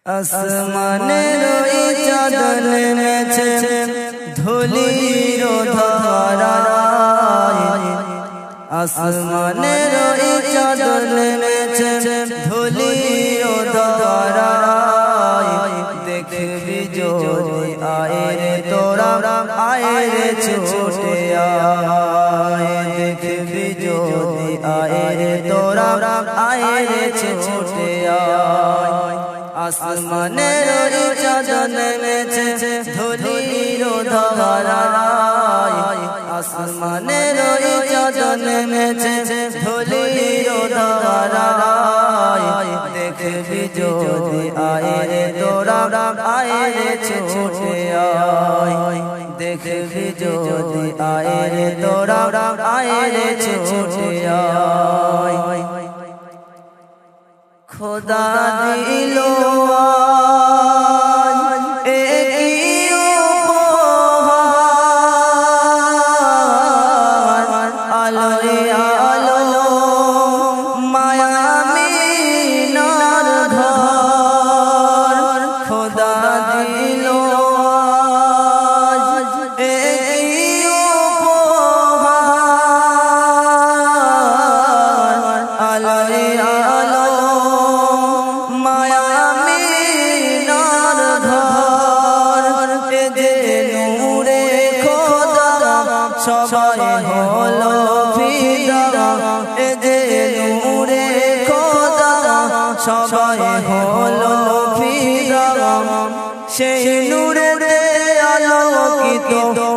আসমানের ওই চাঁদ নেমেছে ধুলির ধারায়, আসমানের ওই চাঁদ নেমেছে ধুলির ধারায়। দেখবি যদি আয় রে তোরা আয় রে ছুটে আয়, দেখবি যদি আয় রে তোরা আয় রে ছুটে আয়। আসমানের ওই চাঁদ নেমেছে ধুলির ধারায়, আসমানের ওই চাঁদ নেমেছে ধুলির ধারায়। দেখবি যদি আয় রে তোরা আয় রে ছুটে আয়, দেখবি যদি আয় রে তোরা আয় রে ছুটে আয়। খোদা দিল সবাই হলো ফিদা, এ যে নূরে খোদা সবাই হলো ফিদা। সেই নূরেতে আলোকিত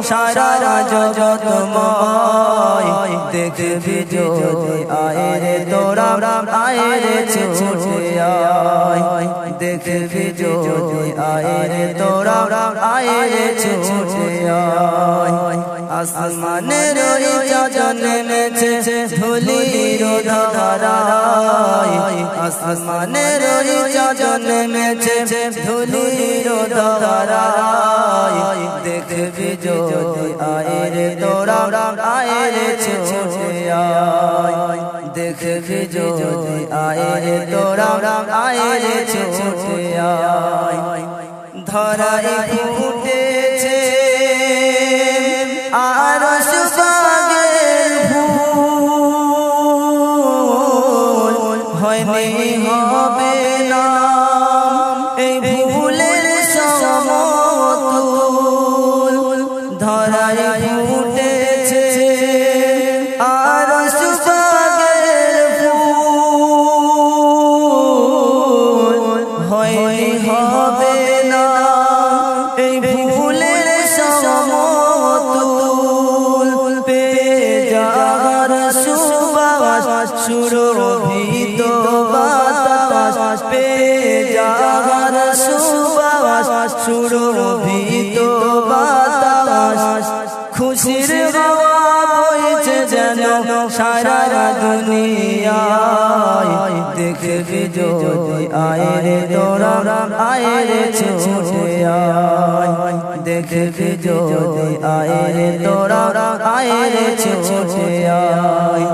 সারা জগৎময়। দেখবি যদি আয় রে তোরা আয় রে ছুটে আয়, দেখবি যদি আয় রে তোরা আয় রে ছুটে আয়। আসমানের ওই চাঁদ নেমেছে ধুলির ধারায়, আসমানের ওই চাঁদ নেমেছে ধুলির ধারায়। দেখবি যদি আয় রে তোরা আয় রে ছুটে আয়, দেখবি যদি আয় রে তোরা আয় রে ছুটে আয়। ধরায় ফুটেছে আরশ বাগের ফুল, হয়নি হবে না এই ভুলের সমতুল। ধরায় ফুটেছে আরশ বাগের ফুল, হয়নি হবে না এই ভুলের সমতুল। সুরভিত বাতাস পে যাহার সুবাস, সুরভিত বাতাস খুশির হাওয়া বইছে যেন সারা দুনিয়ায়। দেখবি যদি আয় রে তোরা আয় রে ছুটে আয়, দেখবি যদি আয় রে তোরা আয় রে ছুটে আয়।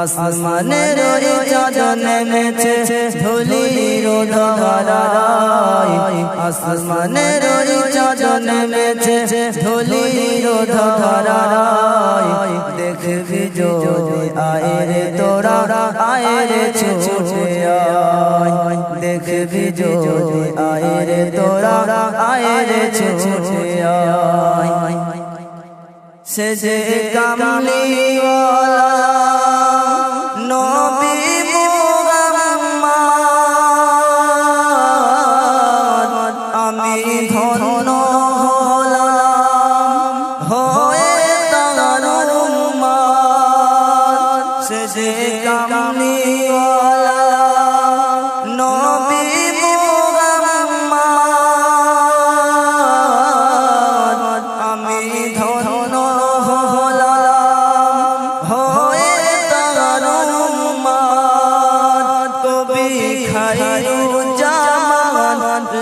আসমানের ওই চাঁদ নেমেছে ধুলির ধারায়, আসমানের ওই চাঁদ নেমেছে ধুলির ধারায়। দেখবি যদি আয় রে তোরা আয় রে ছুটে আয়, দেখবি যদি আয় রে তোরা আয় রে ছুটে আয়। সে যে কামলিওয়ালা নবী মুহাম্মদ, আমি ধন্য হলাম হয়ে তার উম্মত। সে যে কামলিওয়ালা নবী মুহাম্মদ, আমি ধন্য হলাম হয়ে তার উম্মত। কবি খায়রুজ্জামান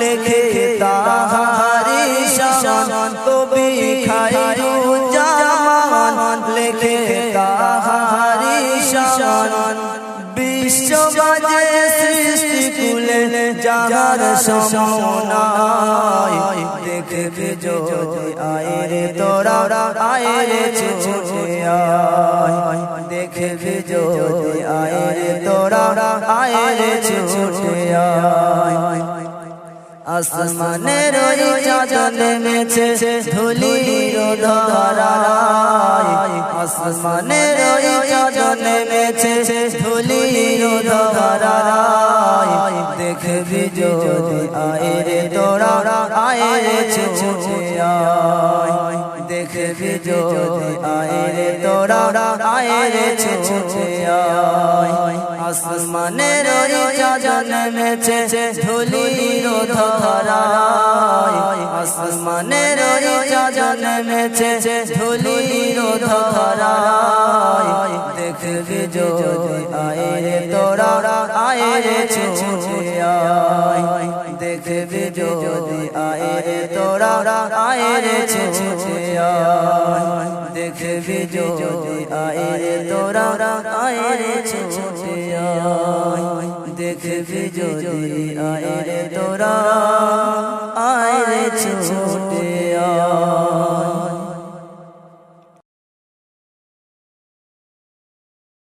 লেখে তাহারি শান, কবি খায়রুজ্জামান লেখে তাহারি শান। বিশ্ব বাজে সৃষ্টি কুলে যাহার সমনায় দেখবি যদি আয় রে তোরা আয় রে ছুটে আয় দেখবি যদি আয় রে তোরা আয় রে ছুটে আয় আসমানের ওই চাঁদ নেমেছে ধুলির ধারায় আসমানের ওই চাঁদ নেমেছে ধুলির ধারায় দেখবি যদি আয় রে তোরা আয় রে ছুটে আয় দেখবি যদি আয় রে তোরা আয় রে ছুটে আয় আসমানের ওই চাঁদ নেমেছে ধুলির ধারায় আসমানের ওই চাঁদ নেমেছে ধুলির ধারায় দেখবি যদি আয় রে তোরা আয় রে ছুটে আয় দেখবি যদি আয় রে তোরা আয় রে ছুটে আয় দেখবি যদি আয় রে তোরা আয় রে ছুটে আয় দেখবি যদি আয় রে